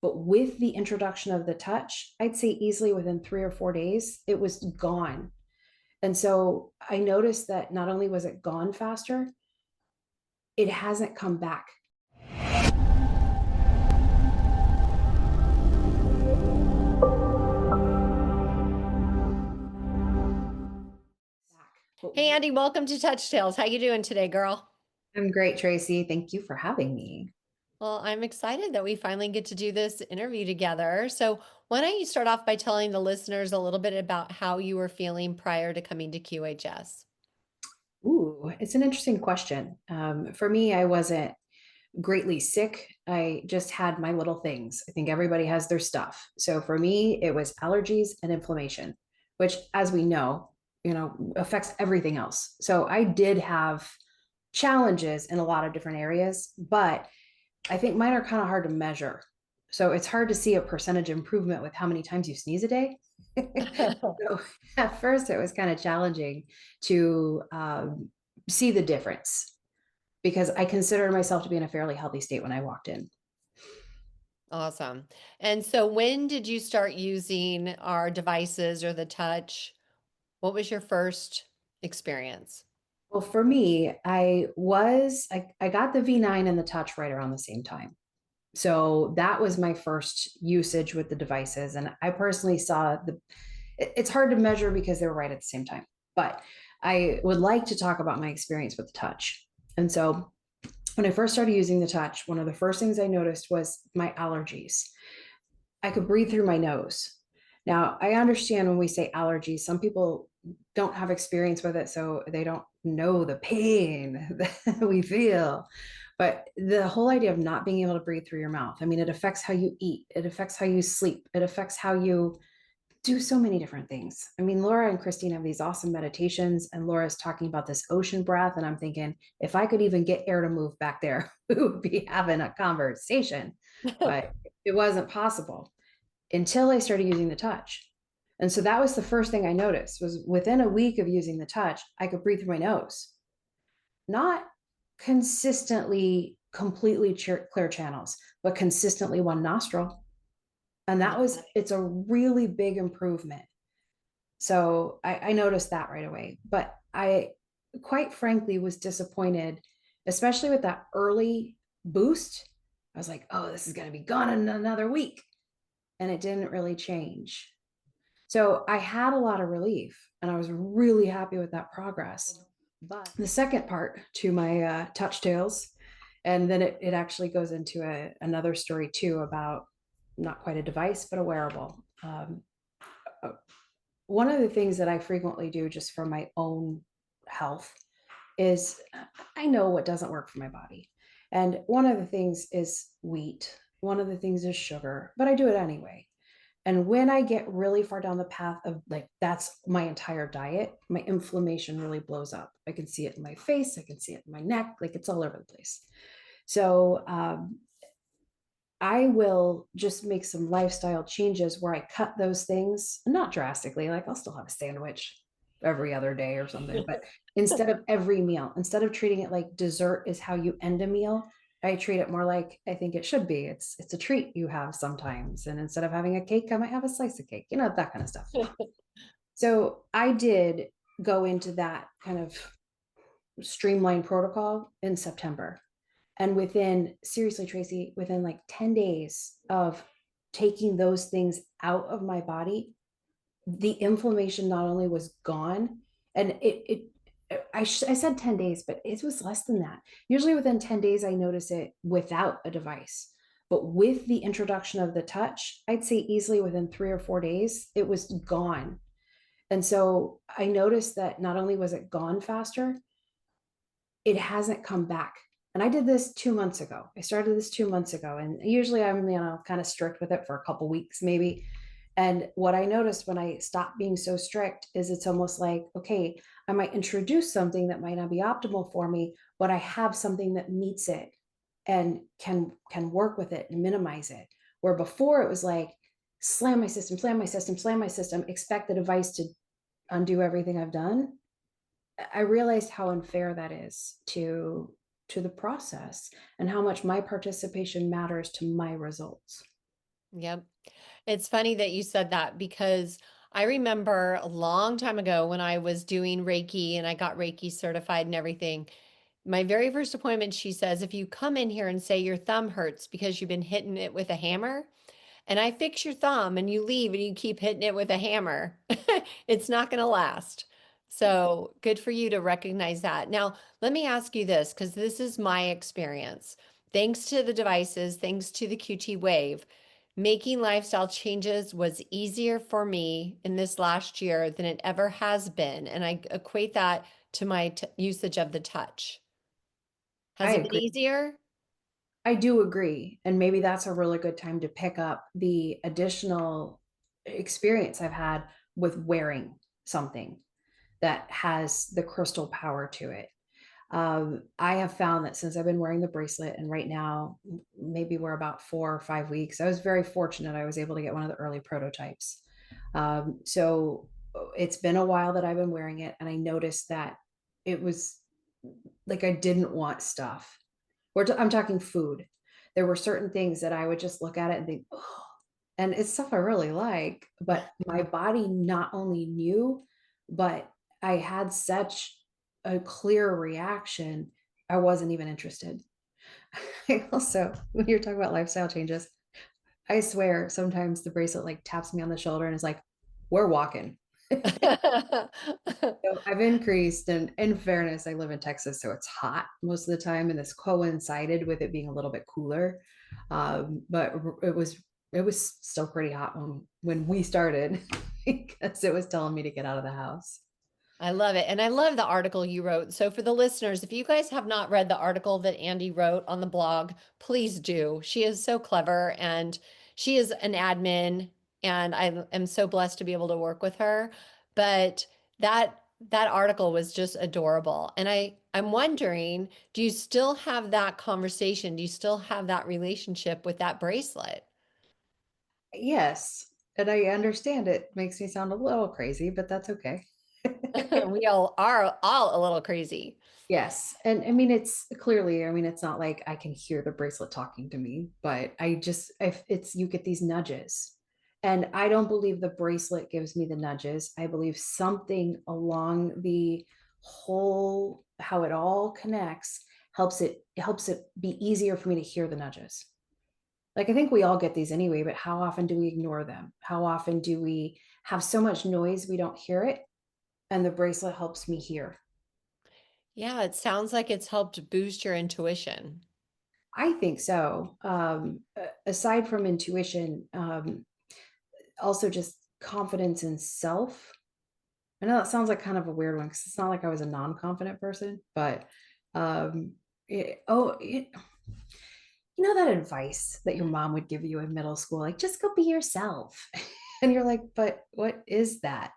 But with the introduction of the touch, I'd say easily within 3 or 4 days, it was gone. And so I noticed that not only was it gone faster, it hasn't come back. Hey Andy, welcome to Touch Tales. How you doing today, girl? I'm great, Tracy. Thank you for having me. Well, I'm excited that we finally get to do this interview together. So, why don't you start off by telling the listeners a little bit about how you were feeling prior to coming to QHS? Ooh, it's an interesting question. For me, I wasn't greatly sick. I just had my little things. I think everybody has their stuff. So for me, it was allergies and inflammation, which, as we know, affects everything else. So I did have challenges in a lot of different areas, but I think mine are kind of hard to measure. So it's hard to see a percentage improvement with how many times you sneeze a day. So at first, it was kind of challenging to see the difference because I considered myself to be in a fairly healthy state when I walked in. Awesome. And so, when did you start using our devices or the touch? What was your first experience? Well, for me, I got the V9 and the touch right around the same time. So that was my first usage with the devices. And I personally saw it's hard to measure because they were right at the same time. But I would like to talk about my experience with the touch. And so when I first started using the touch, one of the first things I noticed was my allergies. I could breathe through my nose. Now, I understand when we say allergies, some people don't have experience with it, so they don't know the pain that we feel. But the whole idea of not being able to breathe through your mouth, I mean, it affects how you eat, it affects how you sleep, it affects how you do so many different things. I mean, Laura and Christine have these awesome meditations, and Laura's talking about this ocean breath. And I'm thinking, if I could even get air to move back there, we would be having a conversation. But it wasn't possible until I started using the touch. And so that was the first thing I noticed was within a week of using the touch, I could breathe through my nose, not consistently completely clear channels, but consistently one nostril. And it's a really big improvement. So I noticed that right away. But I quite frankly was disappointed, especially with that early boost. I was like, oh, this is going to be gone in another week. And it didn't really change. So I had a lot of relief and I was really happy with that progress. But the second part to my touch tales, and then it actually goes into another story too about not quite a device, but a wearable. Uh, One of the things that I frequently do just for my own health is I know what doesn't work for my body. And one of the things is wheat, one of the things is sugar, but I do it anyway. And when I get really far down the path of like, that's my entire diet, my inflammation really blows up. I can see it in my face, I can see it in my neck, like it's all over the place. So I will just make some lifestyle changes where I cut those things, not drastically, like I'll still have a sandwich every other day or something, but instead of every meal, instead of treating it like dessert is how you end a meal, I treat it more like I think it should be. It's a treat you have sometimes. And instead of having a cake, I might have a slice of cake, that kind of stuff. So I did go into that kind of streamlined protocol in September. And seriously, Tracy, within like 10 days of taking those things out of my body, the inflammation not only was gone, and I said 10 days, but it was less than that. Usually within 10 days, I notice it without a device. But with the introduction of the touch, I'd say easily within 3 or 4 days, it was gone. And so I noticed that not only was it gone faster, it hasn't come back. And I did this 2 months ago. I started this 2 months ago. And usually I'm, kind of strict with it for a couple weeks, maybe. And what I noticed when I stopped being so strict is it's almost like, okay, I might introduce something that might not be optimal for me, but I have something that meets it and can work with it and minimize it. Where before it was like, slam my system, slam my system, slam my system, expect the device to undo everything I've done. I realized how unfair that is to the process and how much my participation matters to my results. Yep. It's funny that you said that because I remember a long time ago when I was doing Reiki and I got Reiki certified and everything. My very first appointment, she says, if you come in here and say your thumb hurts because you've been hitting it with a hammer, and I fix your thumb and you leave and you keep hitting it with a hammer, it's not going to last. So good for you to recognize that. Now, let me ask you this, because this is my experience. Thanks to the devices, thanks to the QT Wave, making lifestyle changes was easier for me in this last year than it ever has been. And I equate that to my usage of the touch. I Has it been agree. easier? I do agree. And maybe that's a really good time to pick up the additional experience I've had with wearing something that has the crystal power to it. I have found that since I've been wearing the bracelet, and right now, maybe we're about 4 or 5 weeks, I was very fortunate. I was able to get one of the early prototypes. So it's been a while that I've been wearing it, and I noticed that it was like I didn't want stuff. I'm talking food. There were certain things that I would just look at it and think, oh, and it's stuff I really like, but my body not only knew, but I had such a clear reaction, I wasn't even interested. I also, when you're talking about lifestyle changes, I swear sometimes the bracelet like taps me on the shoulder and is like, we're walking. So I've increased, and in fairness, I live in Texas, so it's hot most of the time, and this coincided with it being a little bit cooler. But it was still pretty hot when we started because it was telling me to get out of the house. I love it. And I love the article you wrote. So, for the listeners, if you guys have not read the article that Andi wrote on the blog, please do. She is so clever and she is an admin, and I am so blessed to be able to work with her. But that article was just adorable. And I'm wondering, do you still have that conversation? Do you still have that relationship with that bracelet? Yes, and I understand it makes me sound a little crazy, but that's okay. We all are all a little crazy. Yes. And I mean, it's clearly, I mean, it's not like I can hear the bracelet talking to me, but if it's, you get these nudges. And I don't believe the bracelet gives me the nudges. I believe something along the whole, how it all connects, helps it be easier for me to hear the nudges. Like I think we all get these anyway, but how often do we ignore them? How often do we have so much noise we don't hear it? And the bracelet helps me hear. Yeah, it sounds like it's helped boost your intuition. I think so. Aside from intuition, also just confidence in self. I know that sounds like kind of a weird one because it's not like I was a non-confident person, but um, you know that advice that your mom would give you in middle school, like just go be yourself. And you're like, but what is that?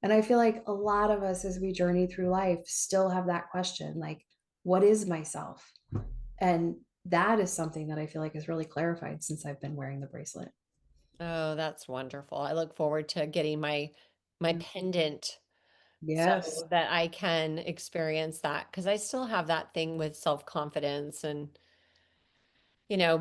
And I feel like a lot of us as we journey through life still have that question, like, what is myself? And that is something that I feel like is really clarified since I've been wearing the bracelet. Oh, that's wonderful. I look forward to getting my pendant Yes. so that I can experience that because I still have that thing with self-confidence and,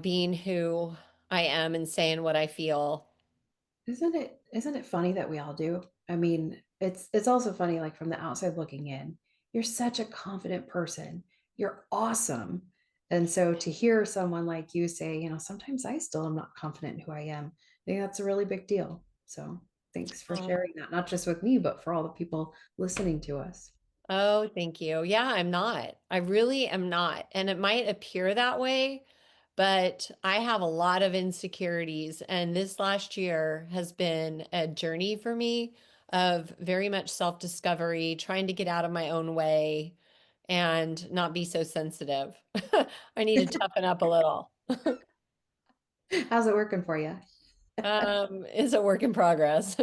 being who I am and saying what I feel. Isn't it funny that we all do? I mean, it's also funny, like from the outside looking in, you're such a confident person. You're awesome. And so to hear someone like you say, sometimes I still am not confident in who I am, I think that's a really big deal. So thanks for Oh, sharing that, not just with me, but for all the people listening to us. oh, thank you. Yeah, I'm not. I really am not. And it might appear that way, but I have a lot of insecurities. And this last year has been a journey for me of very much self-discovery, trying to get out of my own way and not be so sensitive. I need to toughen up a little. How's it working for you? It's a work in progress.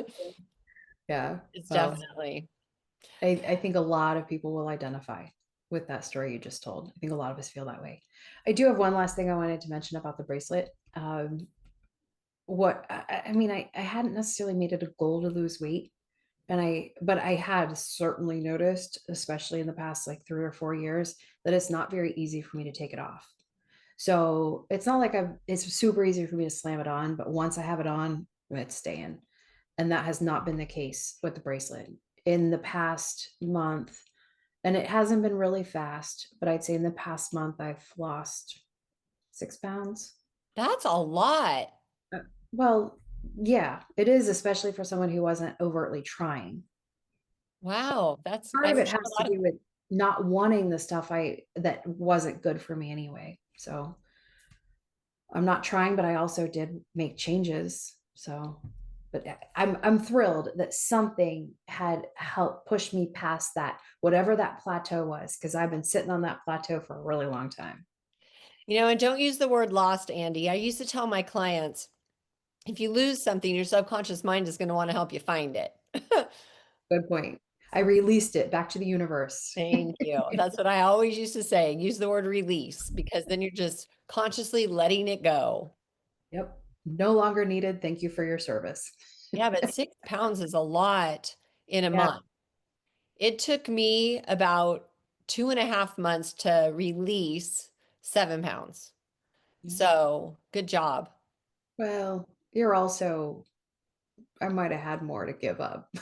Yeah. It's Well, definitely. I think a lot of people will identify with that story you just told. I think a lot of us feel that way. I do have one last thing I wanted to mention about the bracelet. I mean, I hadn't necessarily made it a goal to lose weight, but I had certainly noticed, especially in the past like 3 or 4 years, that it's not very easy for me to take it off. So it's not like it's super easy for me to slam it on, but once I have it on, it's staying. And that has not been the case with the bracelet in the past month. And it hasn't been really fast, but I'd say in the past month, I've lost 6 pounds. That's a lot. Uh, Well, yeah, it is, especially for someone who wasn't overtly trying. Wow, Part of I'm it sure has a to lot of do with not wanting the stuff I that wasn't good for me anyway. So I'm not trying, but I also did make changes. So, but I'm thrilled that something had helped push me past that, whatever that plateau was, because I've been sitting on that plateau for a really long time. and don't use the word lost, Andy. I used to tell my clients, if you lose something, your subconscious mind is going to want to help you find it. Good point. I released it back to the universe. Thank you. That's what I always used to say. Use the word release because then you're just consciously letting it go. Yep. No longer needed. Thank you for your service. Yeah, but 6 pounds is a lot in a Yeah. month. It took me about 2.5 months to release 7 pounds. So good job. Well, you're also, I might have had more to give up.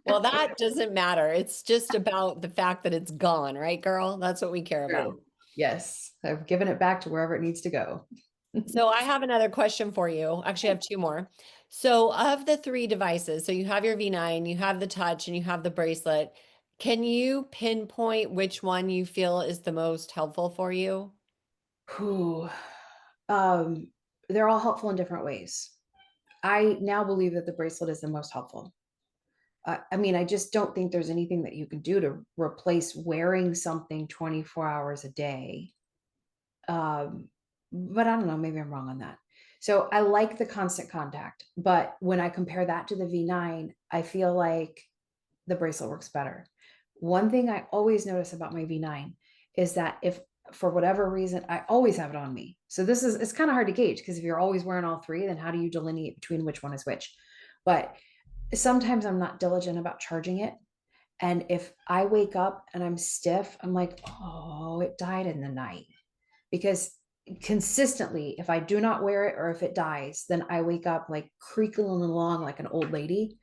Well, that doesn't matter. It's just about the fact that it's gone, right, girl? That's what we care about. True. Yes. I've given it back to wherever it needs to go. So I have another question for you. Actually, I have two more. So of the three devices, so you have your V9, you have the touch, and you have the bracelet. Can you pinpoint which one you feel is the most helpful for you? Whew. Um, they're all helpful in different ways. I now believe that the bracelet is the most helpful. I mean, I just don't think there's anything that you can do to replace wearing something 24 hours a day. Um, but I don't know, maybe I'm wrong on that. So I like the constant contact, but when I compare that to the V9, I feel like the bracelet works better. One thing I always notice about my V9 is that if for whatever reason I always have it on me. So this is it's kind of hard to gauge because if you're always wearing all three, then how do you delineate between which one is which? But sometimes I'm not diligent about charging it. And if I wake up and I'm stiff, I'm like, oh, it died in the night. Because consistently, if I do not wear it or if it dies, then I wake up like creaking along like an old lady.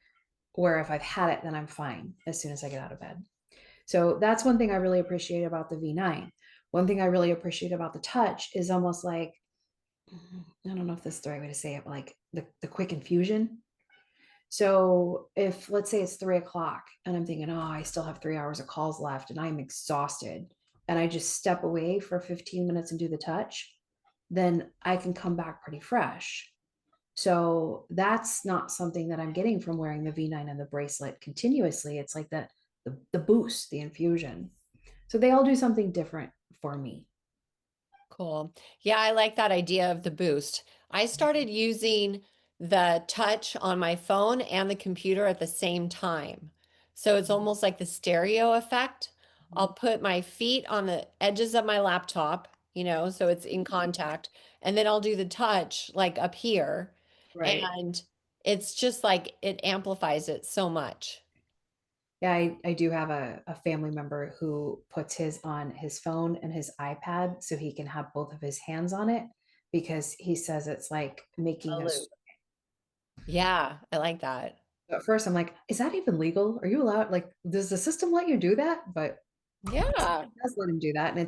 Where if I've had it, then I'm fine as soon as I get out of bed. So that's one thing I really appreciate about the V9. One thing I really appreciate about the touch is almost like, I don't know if this is the right way to say it, but like the quick infusion. So if let's say it's 3 o'clock and I'm thinking, oh, I still have 3 hours of calls left and I'm exhausted, and I just step away for 15 minutes and do the touch, then I can come back pretty fresh. So that's not something that I'm getting from wearing the V9 and the bracelet continuously. It's like the boost, the infusion. So they all do something different for me. Cool. Yeah, I like that idea of the boost. I started using the touch on my phone and the computer at the same time. So it's almost like the stereo effect. I'll put my feet on the edges of my laptop, so it's in contact, and then I'll do the touch like up here. Right. And it's just like it amplifies it so much. Yeah, I do have a family member who puts his on his phone and his iPad so he can have both of his hands on it because he says it's like making us. Salute. Yeah, I like that. At first, I'm like, is that even legal? Are you allowed? Like, does the system let you do that? But Yeah, it does let him do that, and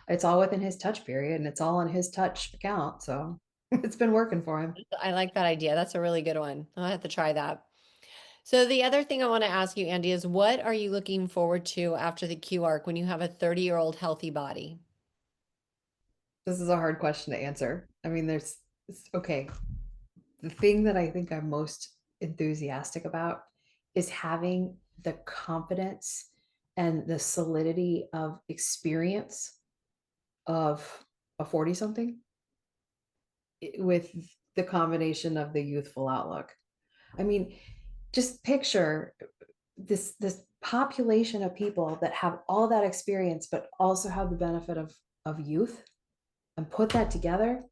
it's all within his touch period, and it's all on his touch account. So it's been working for him. I like that idea. That's a really good one. I'll have to try that. So the other thing I want to ask you, Andy, is what are you looking forward to after the Q arc when you have a 30-year-old healthy body? This is a hard question to answer. I mean, okay. The thing that I think I'm most enthusiastic about is having the confidence and the solidity of experience of a 40 something with the combination of the youthful outlook. I mean, just picture this population of people that have all that experience but also have the benefit of youth, and put that together,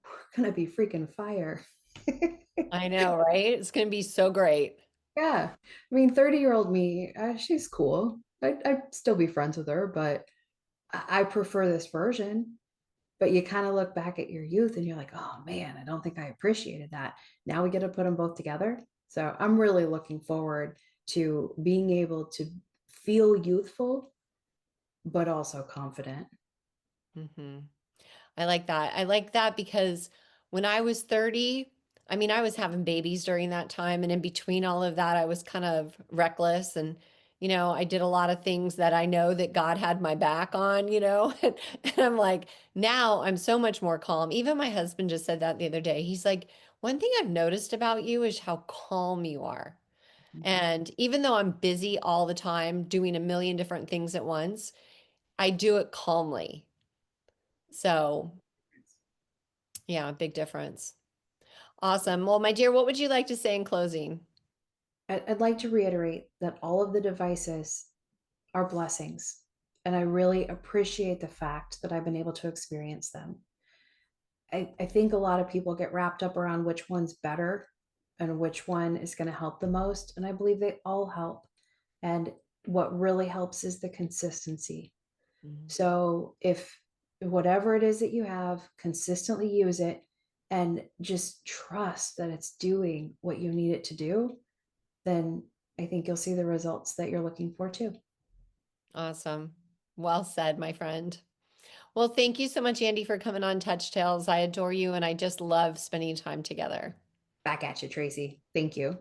we're gonna be freaking fire. I know, right? It's going to be so great. Yeah. I mean, 30-year-old me, she's cool. I'd still be friends with her, but I prefer this version. but you kind of look back at your youth and you're like, oh man, I don't think I appreciated that. Now we get to put them both together. So I'm really looking forward to being able to feel youthful, but also confident. Hmm. I like that. I like that because when I was 30, I mean, I was having babies during that time. And in between all of that, I was kind of reckless. And, I did a lot of things that I know that God had my back on, and I'm like, now I'm so much more calm. Even my husband just said that the other day. He's like, one thing I've noticed about you is how calm you are. And even though I'm busy all the time doing a million different things at once, I do it calmly. So, yeah, big difference. Awesome. Well, my dear, what would you like to say in closing? I'd like to reiterate that all of the devices are blessings. And I really appreciate the fact that I've been able to experience them. I think a lot of people get wrapped up around which one's better and which one is going to help the most. And I believe they all help. And what really helps is the consistency. Mhm. So if whatever it is that you have, consistently use it and just trust that it's doing what you need it to do, then I think you'll see the results that you're looking for too. Awesome. Well said, my friend. Well, thank you so much, Andy, for coming on Touch Tales. I adore you and I just love spending time together. Back at you, Tracy. Thank you.